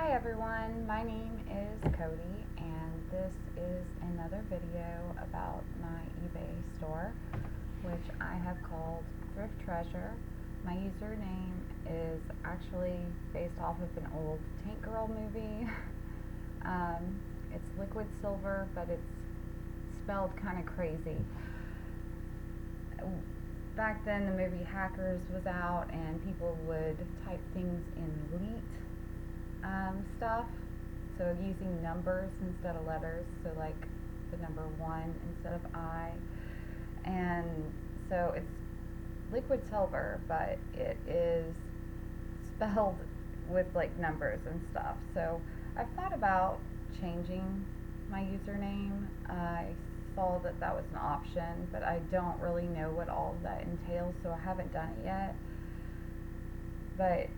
Hi everyone, my name is Cody and this is another video about my eBay store, which I have called Thrift Treasure. My username is actually based off of an old Tank Girl movie. It's liquid silver, but it's spelled kind of crazy. Back then the movie Hackers was out and people would type things in leet stuff, so using numbers instead of letters, so like the number 1 instead of I, and so it's liquid silver, but it is spelled with like numbers and stuff. So I've thought about changing my username. I saw that that was an option, but I don't really know what all of that entails, so I haven't done it yet. But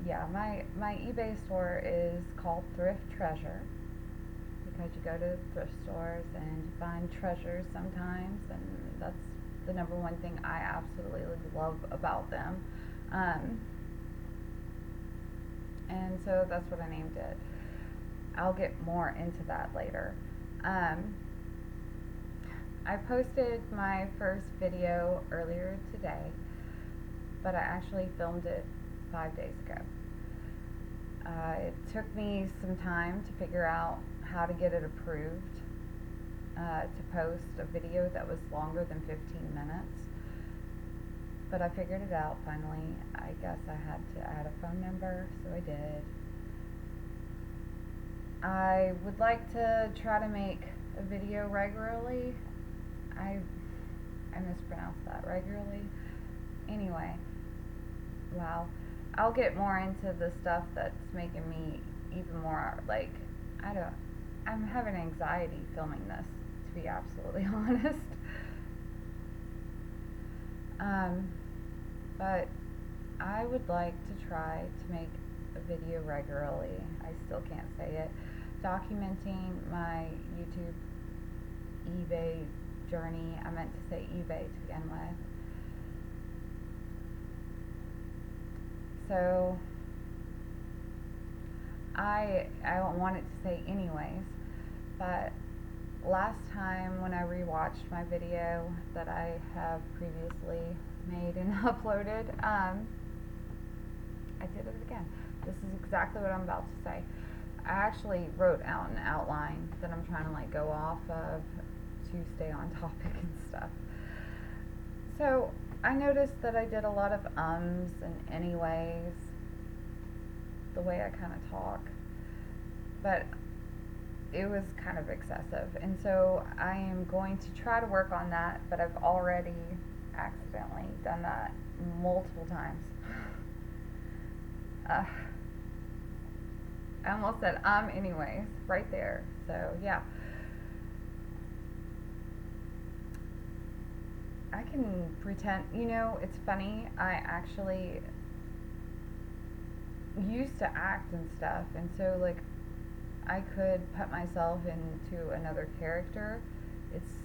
yeah, my eBay store is called Thrift Treasure because you go to thrift stores and you find treasures sometimes, and that's the number one thing I absolutely love about them. And so that's what I named it. I'll get more into that later. I posted my first video earlier today, but I actually filmed it 5 days ago. It took me some time to figure out how to get it approved to post a video that was longer than 15 minutes, but I figured it out finally. I guess I had to add a phone number, so I did. I would like to try to make a video regularly. I mispronounced that, regularly. Anyway, wow. I'll get more into the stuff that's making me even more, like, I'm having anxiety filming this, to be absolutely honest. But I would like to try to make a video regularly, I still can't say it, documenting my YouTube eBay journey. I meant to say eBay to begin with. So I wanted to say anyways, but last time when I rewatched my video that I have previously made and uploaded, I did it again. This is exactly what I'm about to say. I actually wrote out an outline that I'm trying to like go off of to stay on topic and stuff. So I noticed that I did a lot of ums and anyways, the way I kind of talk, but it was kind of excessive, and so I am going to try to work on that, but I've already accidentally done that multiple times. I almost said anyways right there, so yeah. I can pretend, it's funny, I actually used to act and stuff, and so like I could put myself into another character. It's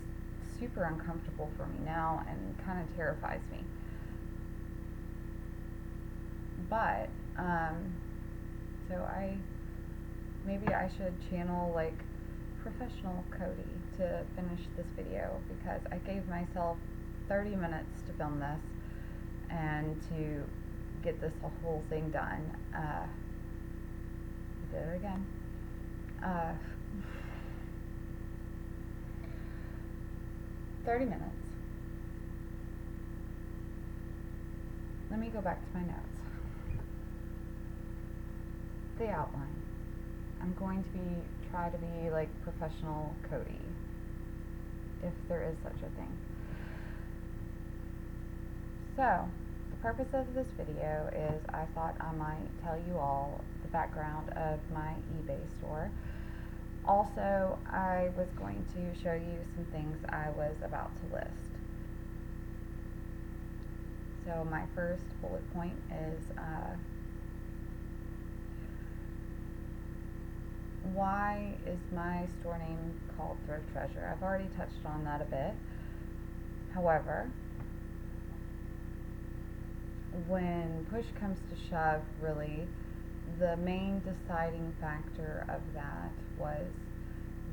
super uncomfortable for me now and kind of terrifies me. But so maybe I should channel like professional Cody to finish this video, because I gave myself 30 minutes to film this and to get this whole thing done. I did it again. 30 minutes. Let me go back to my notes. The outline. I'm going to try to be like professional Cody, if there is such a thing. So, the purpose of this video is I thought I might tell you all the background of my eBay store. Also, I was going to show you some things I was about to list. So my first bullet point is why is my store name called Thrift Treasure? I've already touched on that a bit. However, when push comes to shove, really, the main deciding factor of that was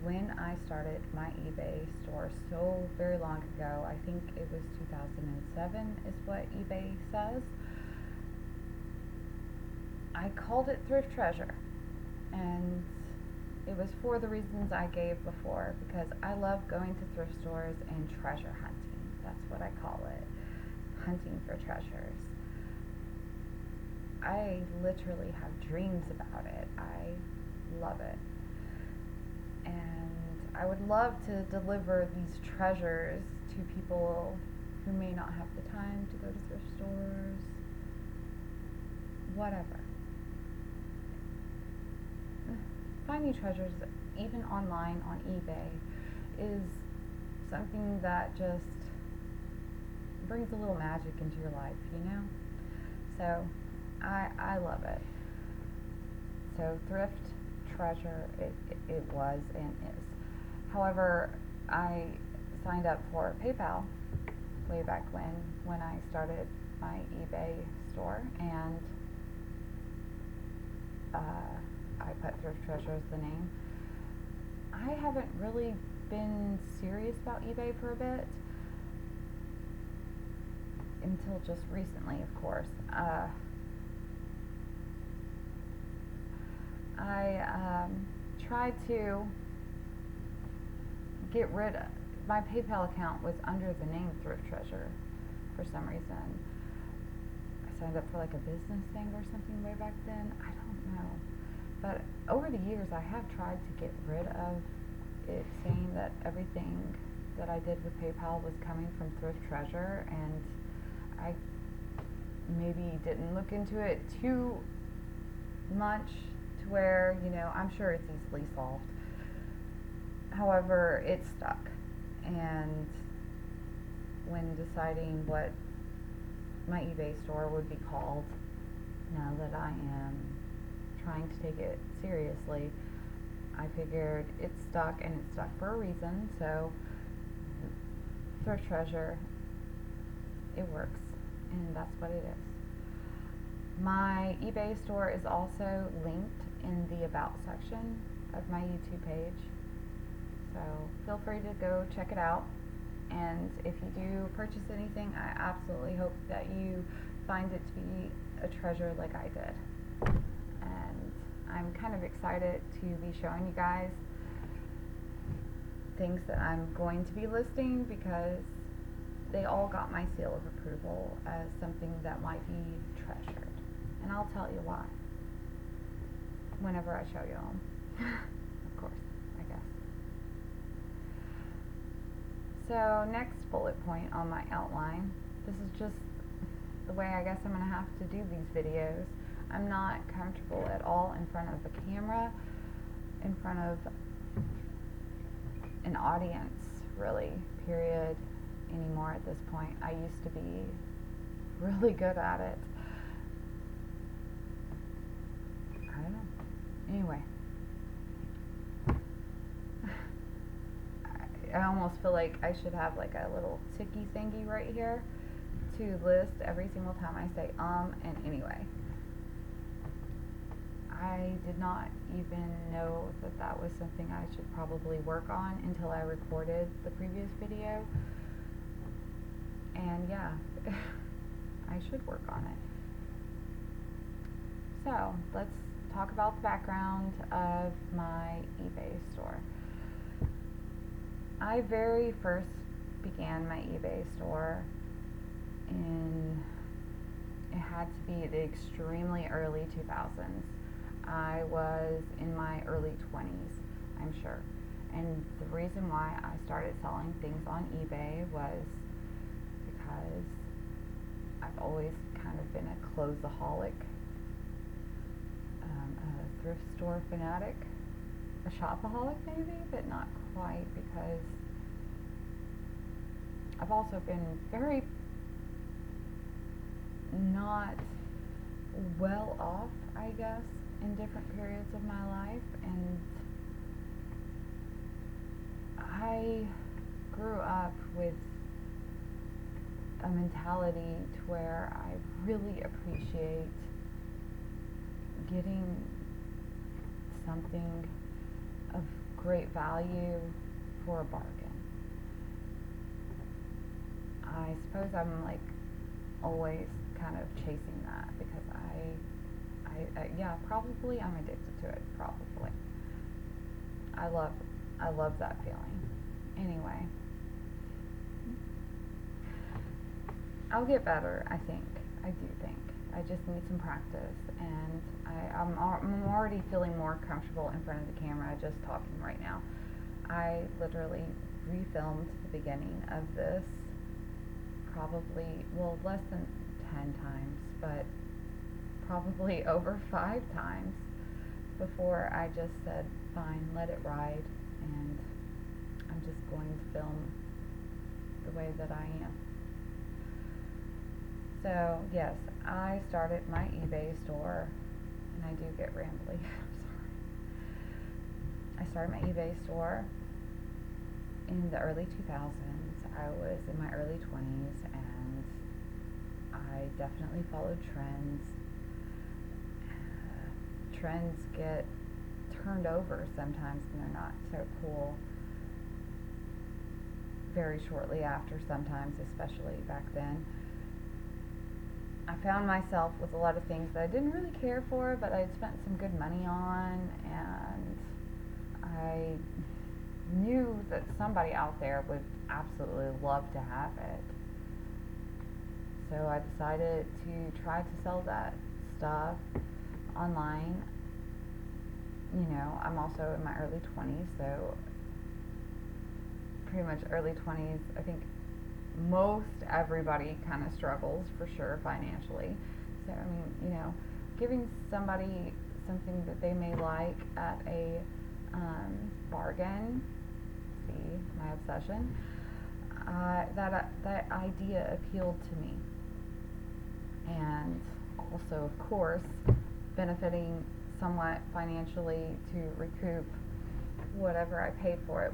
when I started my eBay store so very long ago. I think it was 2007 is what eBay says. I called it Thrift Treasure, and it was for the reasons I gave before, because I love going to thrift stores and treasure hunting. That's what I call it, hunting for treasures. I literally have dreams about it. I love it. And I would love to deliver these treasures to people who may not have the time to go to thrift stores, whatever. Finding treasures, even online on eBay, is something that just brings a little magic into your life, you know? So, I love it. So, Thrift Treasure, it was and is. However, I signed up for PayPal way back when I started my eBay store, and I put Thrift Treasure as the name. I haven't really been serious about eBay for a bit, until just recently, of course. I tried to get rid of, my PayPal account was under the name Thrift Treasure for some reason. I signed up for like a business thing or something way back then. I don't know. But over the years, I have tried to get rid of it saying that everything that I did with PayPal was coming from Thrift Treasure, and I maybe didn't look into it too much to where, you know, I'm sure it's easily solved. However, it stuck. And when deciding what my eBay store would be called, now that I am trying to take it seriously, I figured it stuck, and it stuck for a reason. So Thrift Treasure, it works, and that's what it is. My eBay store is also linked in the About section of my YouTube page, so feel free to go check it out. And if you do purchase anything, I absolutely hope that you find it to be a treasure like I did. And I'm kind of excited to be showing you guys things that I'm going to be listing, because they all got my seal of approval as something that might be treasured. And I'll tell you why whenever I show you them. Of course, I guess. So next bullet point on my outline, this is just the way I guess I'm going to have to do these videos. I'm not comfortable at all in front of a camera, in front of an audience, really, period, anymore at this point. I used to be really good at it. I don't know. Anyway. I almost feel like I should have like a little ticky thingy right here to list every single time I say and anyway. I did not even know that that was something I should probably work on until I recorded the previous video. And yeah, I should work on it. So, let's talk about the background of my eBay store. I very first began my eBay store it had to be the extremely early 2000s. I was in my early 20s, I'm sure. And the reason why I started selling things on eBay was because I've always kind of been a clothesaholic, a thrift store fanatic, a shopaholic maybe, but not quite, because I've also been very not well off, I guess, in different periods of my life, and I grew up with a mentality to where I really appreciate getting something of great value for a bargain. I suppose I'm like always kind of chasing that because yeah, probably I'm addicted to it, probably. I love that feeling. Anyway, I'll get better, I think. I do think. I just need some practice, and I'm already feeling more comfortable in front of the camera just talking right now. I literally refilmed the beginning of this probably, well, less than 10 times, but probably over 5 times before I just said, fine, let it ride, and I'm just going to film the way that I am. So, yes, I started my eBay store, and I do get rambly, I'm sorry. I started my eBay store in the early 2000s. I was in my early 20s, and I definitely followed trends. Trends get turned over sometimes, and they're not so cool very shortly after, sometimes, especially back then. I found myself with a lot of things that I didn't really care for, but I had spent some good money on, and I knew that somebody out there would absolutely love to have it. So I decided to try to sell that stuff online. You know, I'm also in my early 20s, so pretty much early 20s, I think most everybody kind of struggles for sure financially. So, I mean, you know, giving somebody something that they may like at a bargain, see my obsession, that idea appealed to me. And also, of course, benefiting somewhat financially to recoup whatever I paid for it,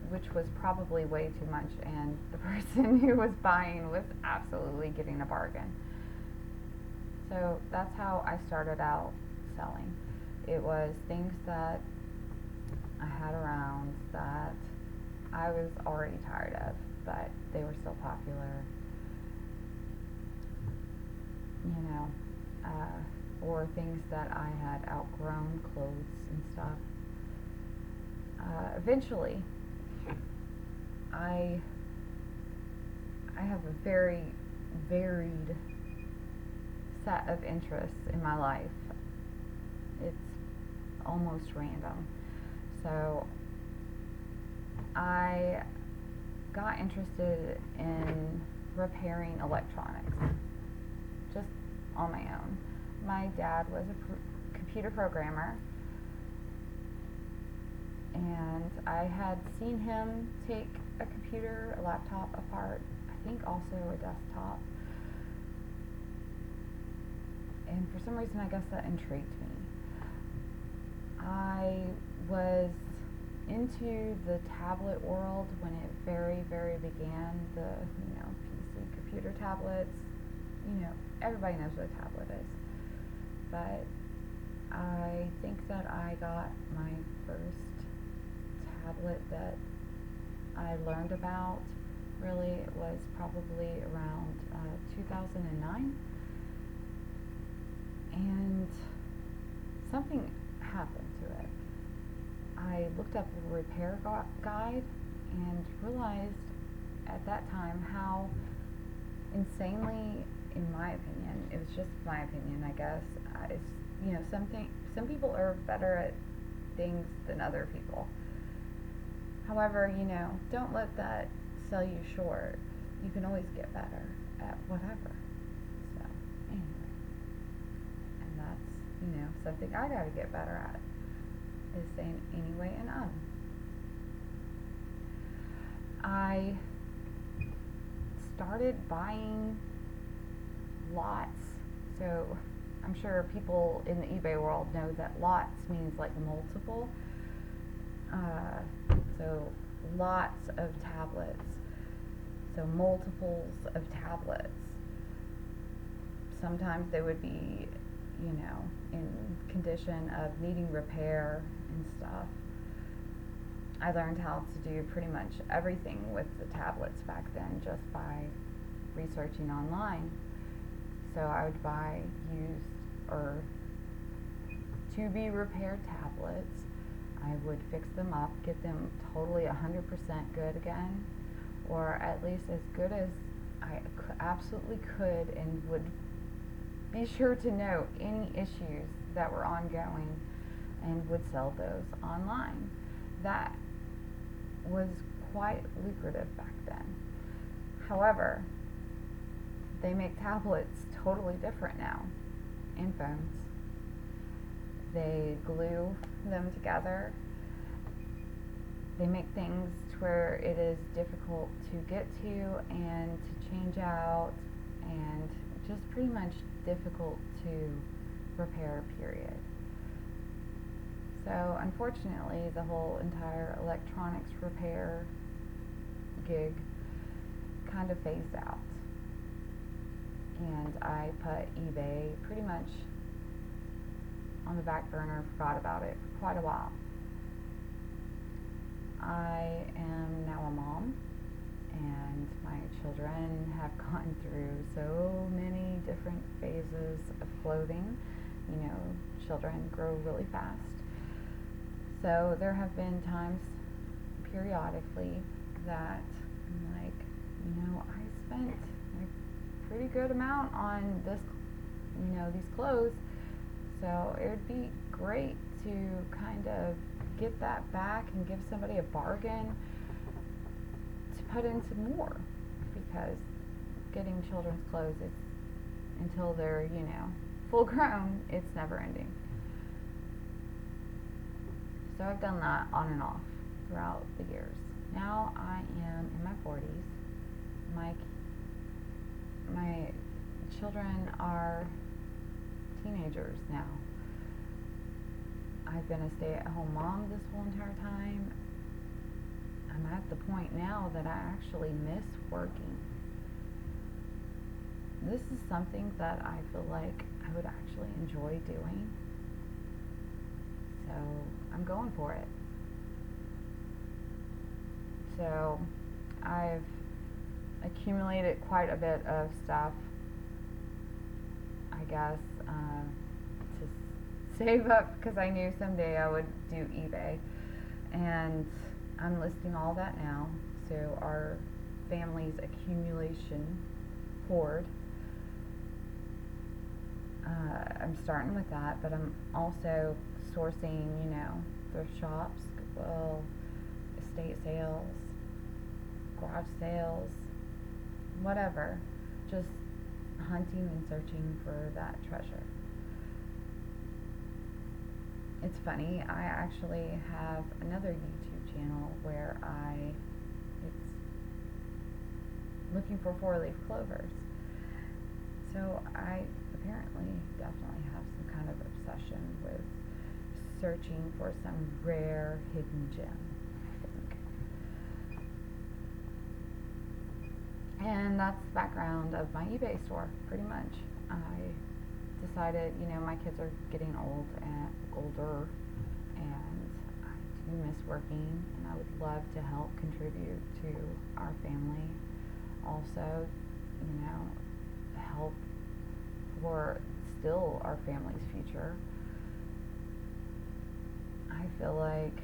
which was probably way too much, and the person who was buying was absolutely getting a bargain. So that's how I started out selling. It was things that I had around that I was already tired of, but they were still popular. You know, or things that I had outgrown, clothes and stuff. Eventually, I have a very varied set of interests in my life. It's almost random. So I got interested in repairing electronics just on my own. My dad was a computer programmer, and I had seen him take a computer, a laptop apart, I think also a desktop, and for some reason I guess that intrigued me. I was into the tablet world when it very, very began, the, you know, PC computer tablets. You know, everybody knows what a tablet is, but I think that I got my first tablet that I learned about, really, it was probably around 2009, and something happened to it. I looked up a repair guide and realized at that time how insanely, in my opinion, it was just my opinion, I guess, it's, you know, some people are better at things than other people. However, you know, don't let that sell you short. You can always get better at whatever. So, anyway. And that's, you know, something I gotta get better at, is saying anyway and I started buying lots. So I'm sure people in the eBay world know that lots means like multiple. So lots of tablets. So multiples of tablets. Sometimes they would be, in condition of needing repair and stuff. I learned how to do pretty much everything with the tablets back then just by researching online. So I would buy used or to be repaired tablets. I would fix them up, get them totally 100% good again, or at least as good as I absolutely could, and would be sure to note any issues that were ongoing and would sell those online. That was quite lucrative back then. However, they make tablets totally different now, and phones. They glue them together. They make things to where it is difficult to get to and to change out, and just pretty much difficult to repair, period. So unfortunately, the whole entire electronics repair gig kind of phased out. And I put eBay pretty much on the back burner, forgot about it for quite a while. I am now a mom, and my children have gone through so many different phases of clothing. Children grow really fast. So there have been times periodically that I'm like, I spent a pretty good amount on this, these clothes. So it would be great to kind of get that back and give somebody a bargain to put into more, because getting children's clothes, until they're, full grown, it's never ending. So I've done that on and off throughout the years. Now I am in my 40s. My children are teenagers now. I've been a stay-at-home mom this whole entire time. I'm at the point now that I actually miss working. This is something that I feel like I would actually enjoy doing. So I'm going for it. So I've accumulated quite a bit of stuff, I guess, to save up, because I knew someday I would do eBay. And I'm listing all that now. So our family's accumulation hoard. I'm starting with that, but I'm also sourcing, thrift shops, Goodwill, estate sales, garage sales, whatever. Just hunting and searching for that treasure. It's funny, I actually have another YouTube channel where it's looking for 4-leaf clovers. So I apparently definitely have some kind of obsession with searching for some rare hidden gem, I think. And that's the background of my eBay store, pretty much. I decided, my kids are getting older, and I do miss working, and I would love to help contribute to our family. Also, help for still our family's future. I feel like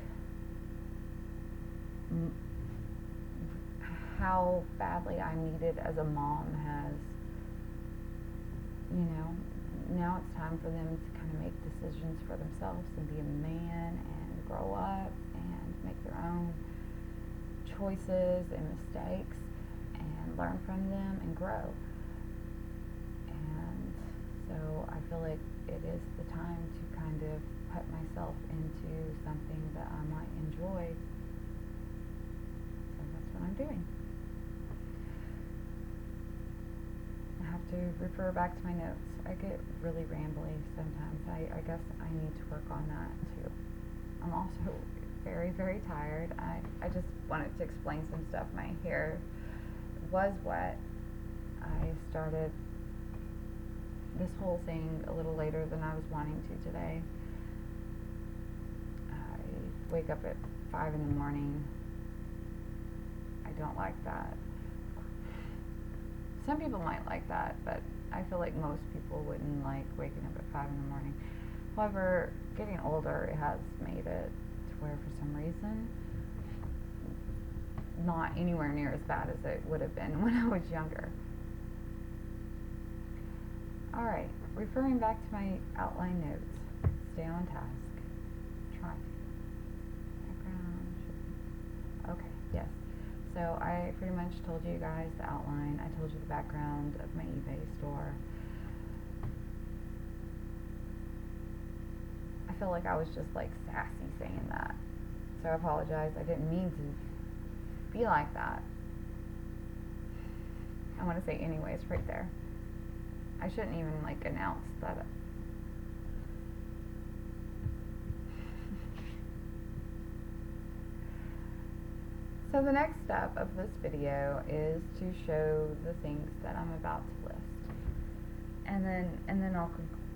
how badly I'm needed as a mom has, now it's time for them to kind of make decisions for themselves and be a man and grow up and make their own choices and mistakes and learn from them and grow. And so I feel like it is the time to kind of put myself into something that I might enjoy. So that's what I'm doing. I have to refer back to my notes. I get really rambly sometimes. I guess I need to work on that too. I'm also very, very tired. I just wanted to explain some stuff. My hair was wet. I started this whole thing a little later than I was wanting to today. I wake up at 5 in the morning. I don't like that. Some people might like that, but I feel like most people wouldn't like waking up at 5 in the morning. However, getting older, it has made it to where for some reason, not anywhere near as bad as it would have been when I was younger. Alright, referring back to my outline notes, stay on task, try background, okay, yes. So I pretty much told you guys the outline, I told you the background of my eBay store. I feel like I was just like sassy saying that, so I apologize, I didn't mean to be like that. I want to say anyways right there. I shouldn't even like announce that. So the next step of this video is to show the things that I'm about to list, and then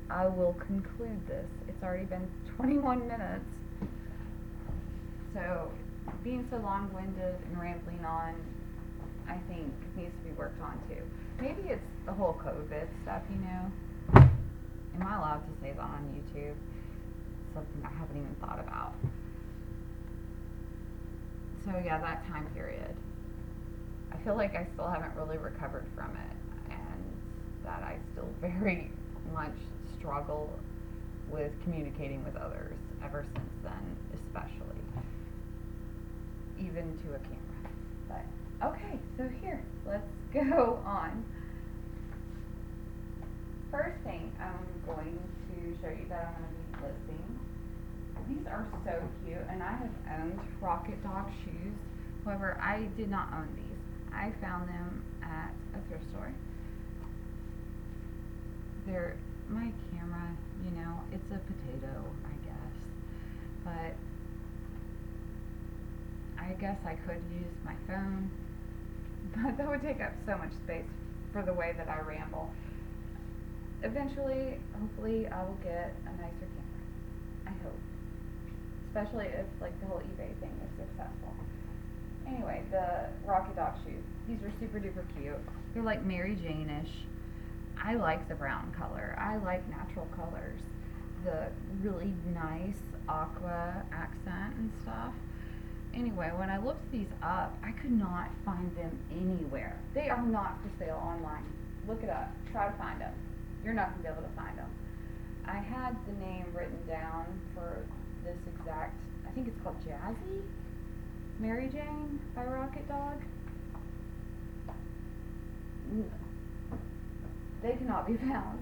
I will conclude this. It's already been 21 minutes, so being so long-winded and rambling on, I think needs to be worked on too. Maybe it's the whole COVID stuff, you know. Am I allowed to say that on YouTube? Something I haven't even thought about. So yeah, that time period. I feel like I still haven't really recovered from it, and that I still very much struggle with communicating with others ever since then, especially. Even to a camera. But okay, so here, let's go on. First thing I'm going to show you that I'm going to be listing. These are so cute, and I have owned Rocket Dog shoes. However, I did not own these. I found them at a thrift store. They're my camera, you know, it's a potato, I guess. But I guess I could use my phone, but that would take up so much space for the way that I ramble. Eventually, hopefully, I will get a nicer camera. I hope. Especially if like the whole eBay thing is successful. Anyway, the Rocky Dog shoes. These are super duper cute. They're like Mary Jane-ish. I like the brown color. I like natural colors. The really nice aqua accent and stuff. Anyway, when I looked these up, I could not find them anywhere. They are not for sale online. Look it up. Try to find them. You're not going to be able to find them. I had the name written down for this exact, I think it's called Jazzy? Mary Jane by Rocket Dog. They cannot be found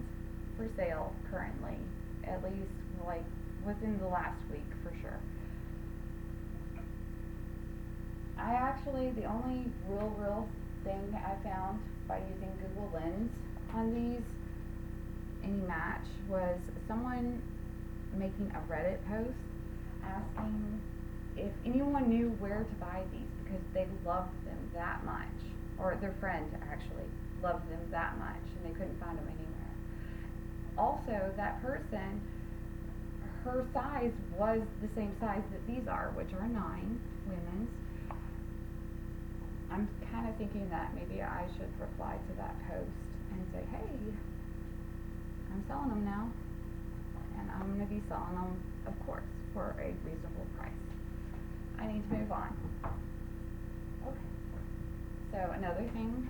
for sale currently, at least like within the last week for sure. I actually, the only real thing I found by using Google Lens on these, any match, was someone making a Reddit post asking if anyone knew where to buy these because they loved them that much, or their friend actually loved them that much and they couldn't find them anywhere. Also, that person, her size was the same size that these are, which are 9 women's. I'm kind of thinking that maybe I should reply to that post and say, hey, I'm selling them now, and I'm going to be selling them, of course, for a reasonable price. I need to move on. Okay. So another thing,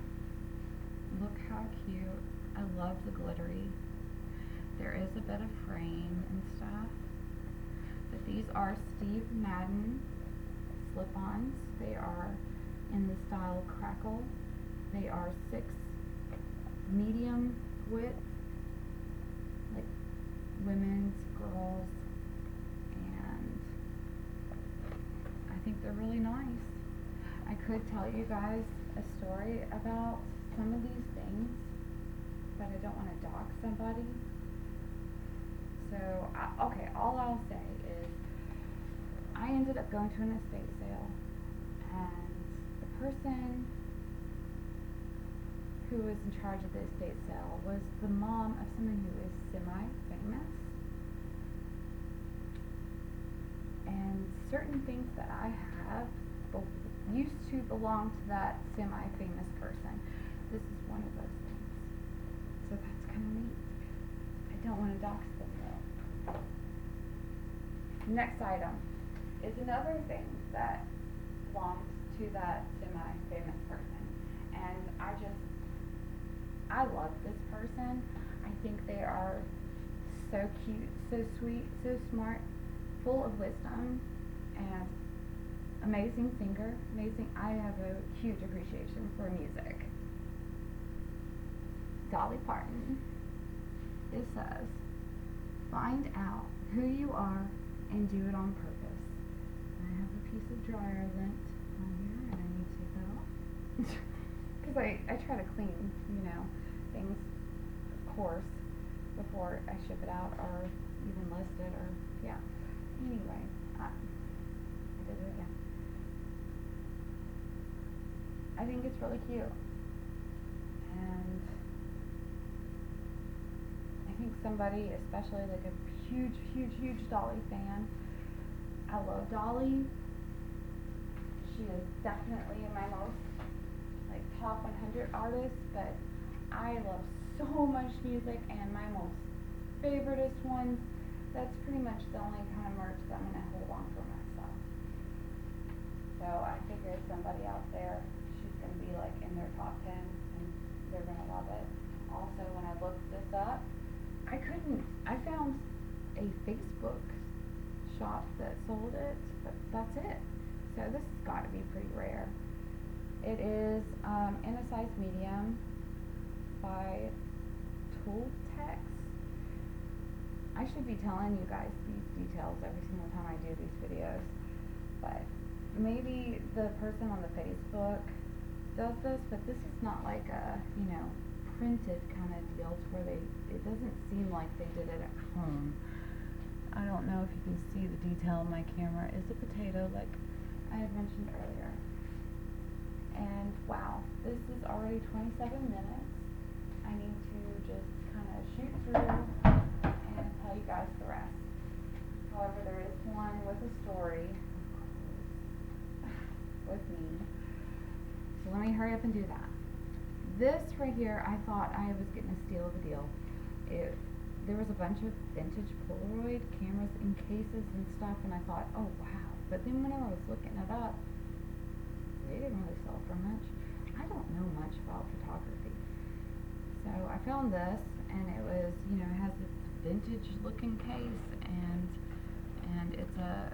look how cute. I love the glittery. There is a bit of frame and stuff, but these are Steve Madden slip-ons. They are in the style Crackle. They are 6 medium width, like women's, girls, and I think they're really nice. I could tell you guys a story about some of these things, but I don't want to dox somebody. So, okay, all I'll say is I ended up going to an estate sale, and the person who was in charge of the estate sale was the mom of someone who is semi-famous. And certain things that I have used to belong to that semi-famous person. This is one of those things. So that's kind of neat. I don't want to dox them though. Next item is another thing that belongs to that semi-famous person. And I love this person. I think they are so cute, so sweet, so smart, full of wisdom, and amazing singer. I have a huge appreciation for music. Dolly Parton. It says, find out who you are and do it on purpose. I have a piece of dryer lint on here and I need to take that off. Because I try to clean, things, of course, before I ship it out or even list it or, yeah. Anyway, I did it again. I think it's really cute. And I think somebody, especially like a huge Dolly fan. I love Dolly. She is definitely in my most top 100 artists, but I love so much music, and my most favoriteest ones, that's pretty much the only kind of merch that I'm going to hold on for myself. So I figured somebody out there, she's going to be in their top 10, and they're going to love it. Also, when I looked this up, I found a Facebook shop that sold it, but that's it. So this has got to be pretty rare. It is in a size medium by Tooltex. I should be telling you guys these details every single time I do these videos, but maybe the person on the Facebook does this, but this is not like a, printed kind of deal to where it doesn't seem like they did it at home. I don't know if you can see the detail in my camera. Is a potato like I had mentioned earlier. And wow, this is already 27 minutes. I need to just kind of shoot through and tell you guys the rest. However, there is one with a story, with me. So let me hurry up and do that. This right here, I thought I was getting a steal of a deal. There was a bunch of vintage Polaroid cameras in cases and stuff, and I thought, oh wow. But then whenever I was looking it up, they didn't really sell for much. I don't know much about photography. So I found this, and it was, it has this vintage looking case, and it's a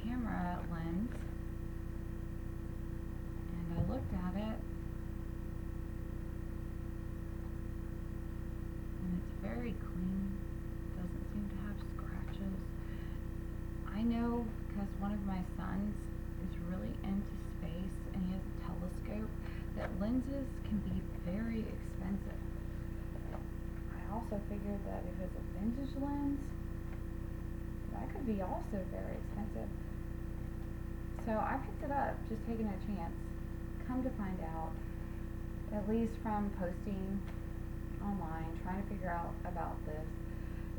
camera lens. And I looked at it, and it's very clean. Doesn't seem to have scratches. I know because one of my sons is really into space and he has a telescope that lenses can be very expensive. I also figured that if it's a vintage lens, that could be also very expensive. So I picked it up, just taking a chance. Come to find out, at least from posting online, trying to figure out about this,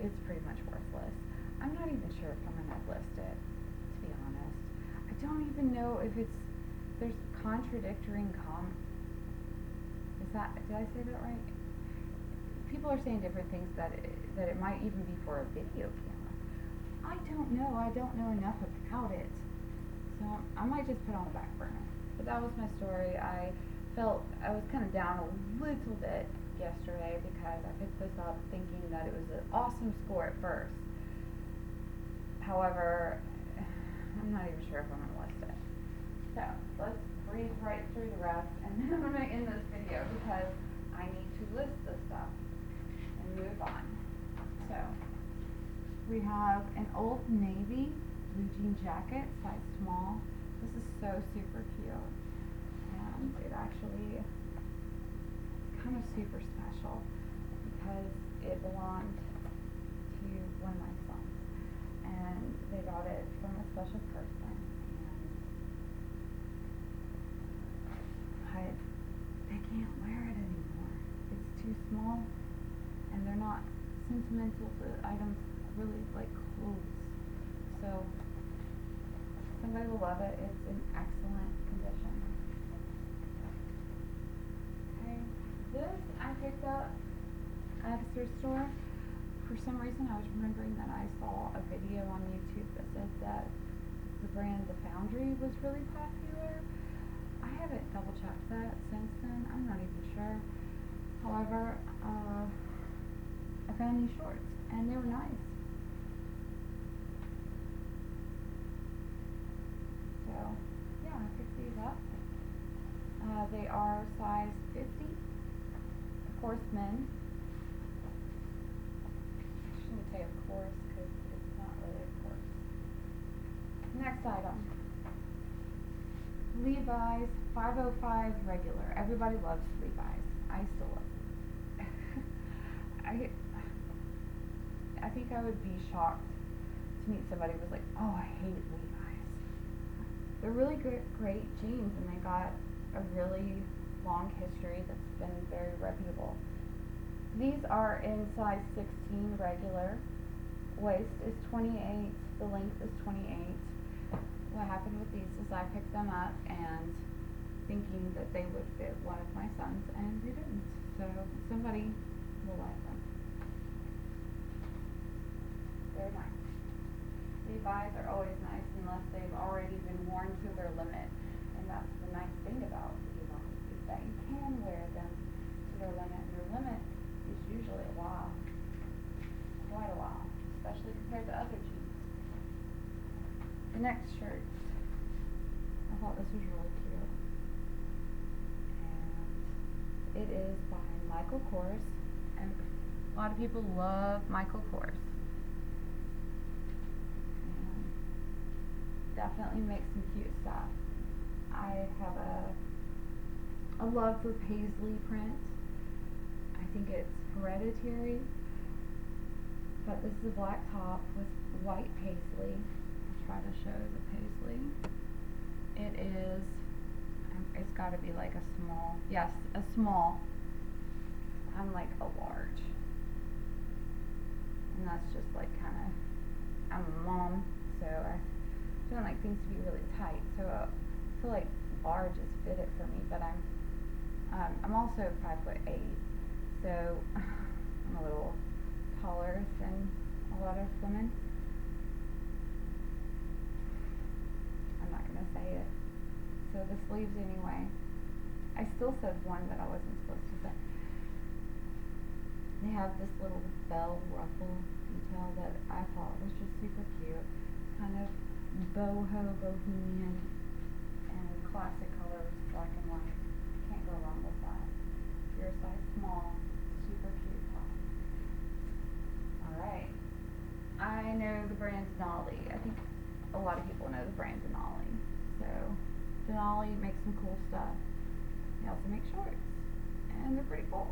it's pretty much worthless. I'm not even sure if I'm going to list it, to be honest. I don't even know if there's contradictory did I say that right? People are saying different things that it might even be for a video camera. I don't know. I don't know enough about it. So I might just put it on the back burner. But that was my story. I felt I was kind of down a little bit yesterday because I picked this up thinking that it was an awesome score at first. However, I'm not even sure if I'm going to list it. So let's breeze right through the rest, and then I'm going to end this video because I need to list this stuff and move on. So we have an Old Navy blue jean jacket, size small. This is so super cute, and it actually is kind of super special because it belonged to one of my sons, and they got it from a special person, and they small, and they're not sentimental. The items really like clothes. So somebody will love it. It's in excellent condition. Okay, this I picked up at a thrift store. For some reason, I was remembering that I saw a video on YouTube that said that the brand The Foundry was really popular. I haven't double checked that since then. I'm not even sure. However, I found these shorts and they were nice. So, yeah, I picked these up. They are size 50. Of course, men. I shouldn't say of course because it's not really of course. Next item. Levi's 505 regular. Everybody loves Levi's. I still love them. I think I would be shocked to meet somebody who was like, oh, I hate Levi's. They're really great jeans, and they got a really long history that's been very reputable. These are in size 16 regular. Waist is 28. The length is 28. What happened with these is I picked them up and thinking that they would fit one of my sons, and they didn't. So somebody will like them. They're nice. Levi's are always nice unless they've already been worn to their limit. And that's the nice thing about Levi's is that you can wear them to their limit. And their limit is usually a while. Quite a while. Especially compared to other jeans. The next shirt. I thought this was really cute. And it is by Michael Kors. And a lot of people love Michael Kors. And definitely makes some cute stuff. I have a love for paisley print. I think it's hereditary. But this is a black top with white paisley. I'll try to show the paisley. It is, it's got to be like a small, yes, a small. I'm like a large. And that's just like kind of, I'm a mom, so I don't like things to be really tight. So I feel like large is fitted for me, but I'm also 5'8", so I'm a little taller than a lot of women. I'm not going to say it. So the sleeves anyway. I still said one that I wasn't supposed to say. They have this little bell ruffle detail that I thought was just super cute. Kind of boho bohemian and classic colors, black and white. Can't go wrong with that. If you're a size small, super cute top. Alright. I know the brand Denali. I think a lot of people know the brand Denali. So Denali makes some cool stuff. They also make shorts. And they're pretty cool.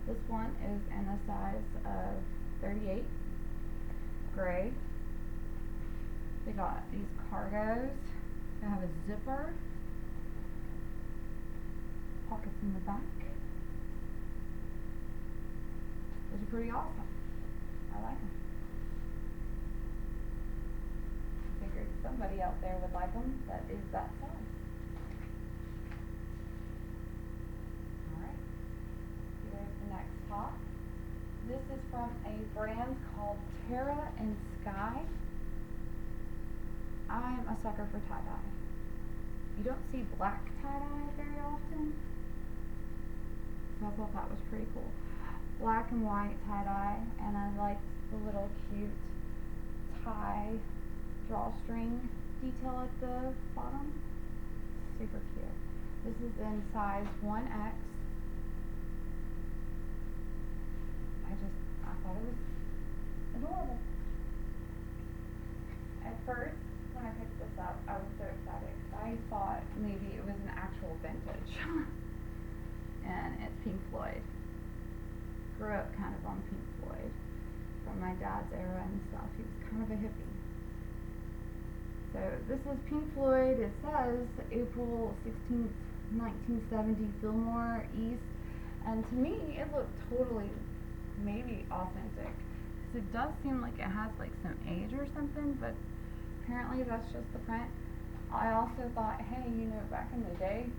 This one is in a size of 38. Gray. They got these cargos. They have a zipper. Pockets in the back. Those are pretty awesome. I like them. I figured somebody out there would like them that is that size. Alright. Here's the next top. This is from a brand called Terra and Sky. I'm a sucker for tie-dye. You don't see black tie-dye very often. So I thought that was pretty cool. Black and white tie-dye, and I liked the little cute tie drawstring detail at the bottom. Super cute. This is in size 1X. I thought it was adorable. At first, when I picked this up, I was so excited because I thought maybe it was an actual vintage. And it's Pink Floyd. Grew up kind of on Pink Floyd from my dad's era and stuff. He was kind of a hippie. So this is Pink Floyd. It says April 16th, 1970, Fillmore East And to me, it looked totally maybe authentic. 'Cause it does seem like it has like some age or something, but apparently that's just the print. I also thought, hey, back in the day,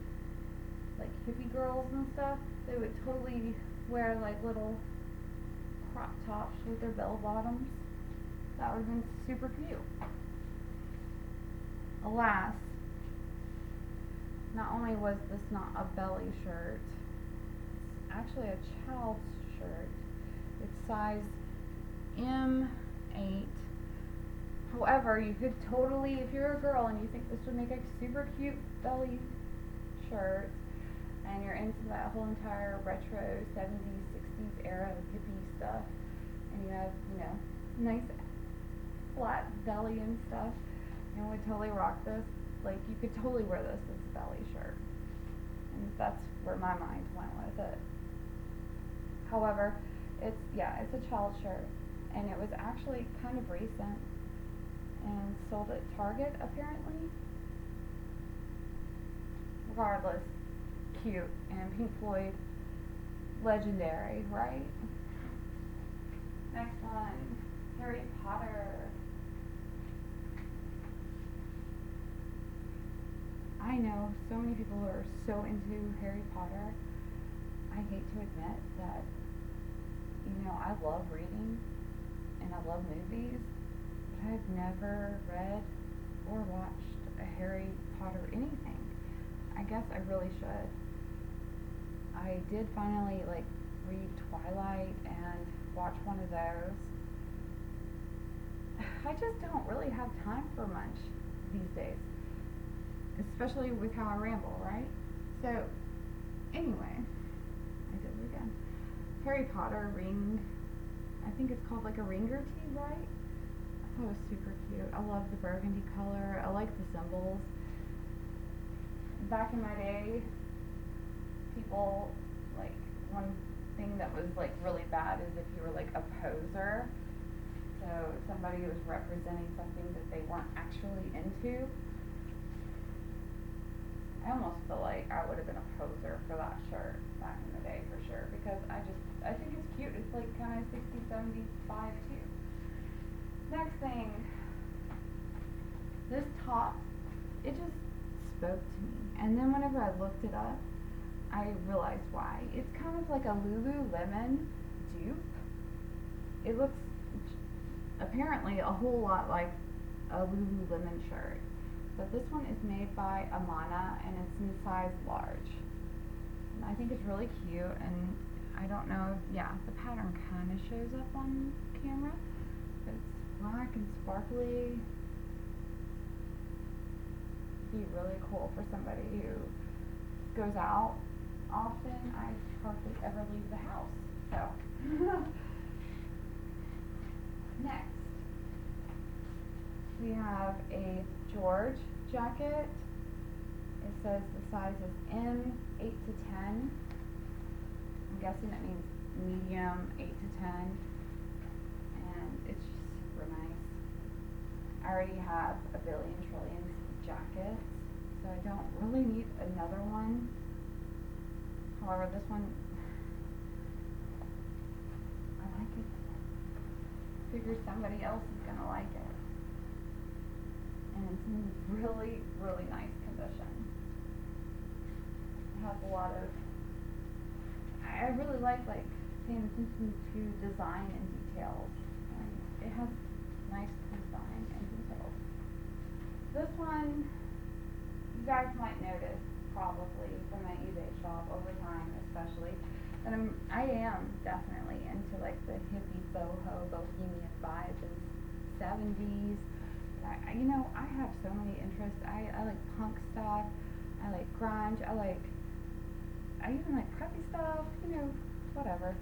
like hippie girls and stuff, they would totally wear like little crop tops with their bell bottoms. That would have been super cute. Alas, not only was this not a belly shirt, it's actually a child's shirt. It's size M8. However, you could totally, if you're a girl and you think this would make a super cute belly shirt, and you're into that whole entire retro 70s, 60s era of hippie stuff, and you have, nice flat belly and stuff, and would totally rock this. Like, you could totally wear this as a belly shirt. And that's where my mind went with it. However, it's a child shirt, and it was actually kind of recent and sold at Target apparently. Regardless, cute, and Pink Floyd, legendary, right? Next one, Harry Potter. I know so many people who are so into Harry Potter. I hate to admit that, I love reading and I love movies, but I've never read or watched a Harry Potter anything. I guess I really should. I did finally read Twilight and watch one of those. I just don't really have time for much these days, especially with how I ramble, right? So, anyway, I did it again. Harry Potter ring, I think it's called like a ringer tee, right? I thought it was super cute. I love the burgundy color. I like the symbols. Back in my day, people, one thing that was really bad is if you were a poser. So somebody who was representing something that they weren't actually into. I almost feel like I would have been a poser for that shirt back in the day for sure, because I think it's cute. It's kind of 60s, 70s vibe too. Next thing, this top, it just spoke to me. And then whenever I looked it up, I realized why. It's kind of like a Lululemon dupe. It looks apparently a whole lot like a Lululemon shirt. But this one is made by Amana, and it's in size large. And I think it's really cute, and I don't know, the pattern kind of shows up on camera, but it's black and sparkly. It'd be really cool for somebody who goes out often. I hardly ever leave the house, so. Next, we have a George jacket. It says the size is M 8 to 10. I'm guessing that means medium 8 to 10. And it's just super nice. I already have a billion trillions jackets, so I don't really need another one. However, this one, I like it. Figure somebody else is gonna like it. And it's in really, really nice condition. It has a lot of, I really like paying attention to design and details. And it has nice design and details. This one, you guys might notice probably from my eBay shop over time especially, that I am definitely into the hippie boho bohemian vibes of 70s. I have so many interests. I like punk stuff. I like grunge. I even like preppy stuff. Whatever.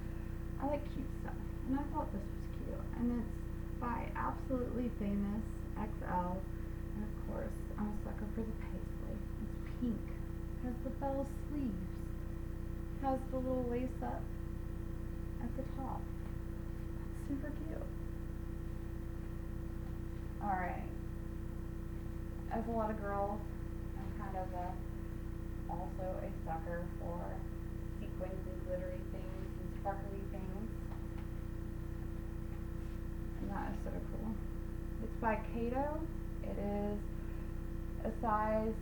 I like cute stuff, and I thought this was cute. And it's by Absolutely Famous XL, and of course I'm a sucker for the paisley. It's pink. Has the bell sleeves. Has the little lace up at the top. That's super cute. Alright. As a lot of girls, I'm kind of also a sucker for sequins and glittery things and sparkly things. And that is so cool. It's by Kato. It is a size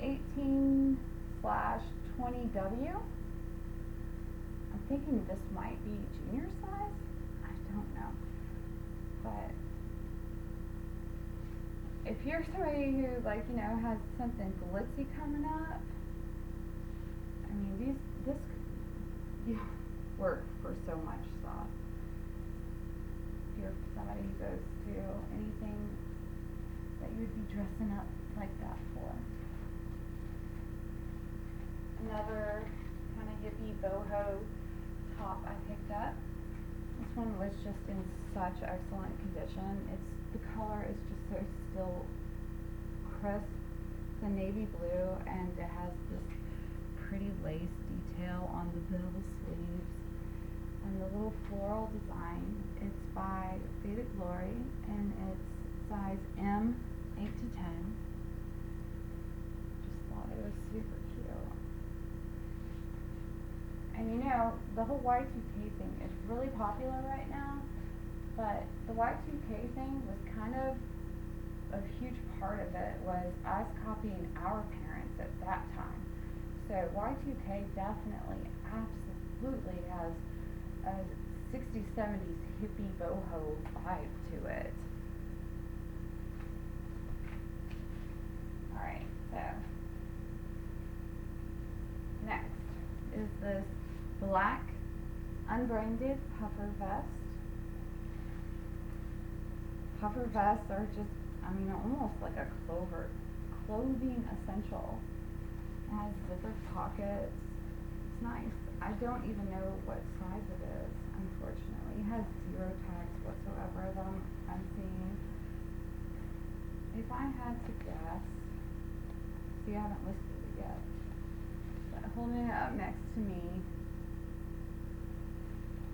18/20W. I'm thinking this might be junior size. I don't know. But if you're somebody who, like, you know, has something glitzy coming up, I mean, this could work for so much stuff. If you're somebody who goes to anything that you would be dressing up like that for. Another kind of hippie boho top I picked up. This one was just in such excellent condition. The color is just so still crisp. It's a navy blue and it has this pretty lace detail on the bill sleeves and the little floral design. It's by Faded Glory and it's size M 8-10. Just thought it was super cute. And you know, the whole Y2K thing is really popular right now, but the Y2K thing was kind of a huge part of it was us copying our parents at that time. So Y2K definitely, absolutely has a 60s, 70s hippie boho vibe to it. Alright, so next is this black unbranded puffer vest. Puffer vests are just, I mean, almost like a clothing essential. It has zipper pockets. It's nice. I don't even know what size it is, unfortunately. It has 0 tags whatsoever that I'm seeing. If I had to guess, see, I haven't listed it yet, but holding it up next to me,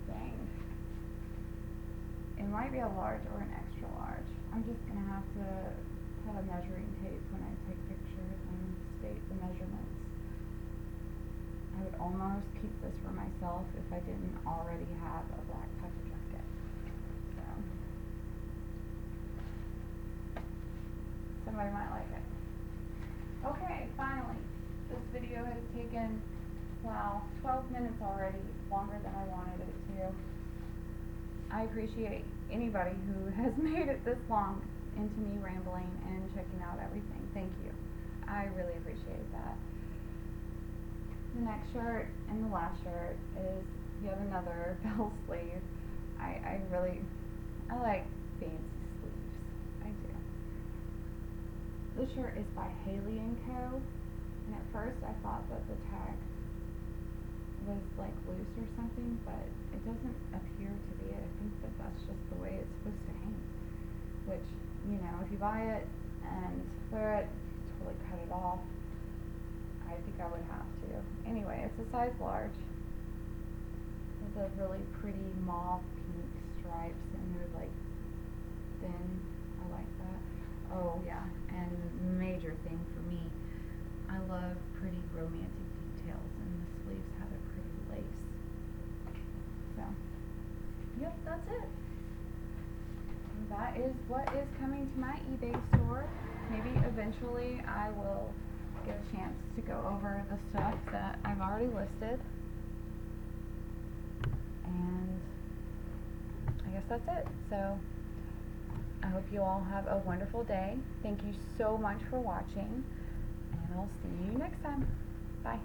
dang, it might be a large or an extra large. I'm just going to have to have a measuring tape when I take pictures and state the measurements. I would almost keep this for myself if I didn't already have a black puffer jacket. So, somebody might like it. Okay, finally, this video has taken, wow, 12 minutes already, longer than I wanted it to. I appreciate anybody who has made it this long into me rambling and checking out everything. Thank you. I really appreciate that. The next shirt and the last shirt is yet another bell sleeve. I like fancy sleeves. I do. This shirt is by Haley & Co. And at first I thought that the tag was like loose or something, but it doesn't appear to be. I think that that's just the way it's supposed to hang. Which, you know, if you buy it and wear it, totally cut it off. I think I would have to. Anyway, it's a size large. With a really pretty mauve pink stripes and they're like thin. I like that. Oh yeah, and major thing for me, I love pretty romantic details and the sleeves have a pretty lace. So, yep, that's it. That is what is coming to my eBay store. Maybe eventually I will get a chance to go over the stuff that I've already listed. And I guess that's it. So I hope you all have a wonderful day. Thank you so much for watching, and I'll see you next time. Bye.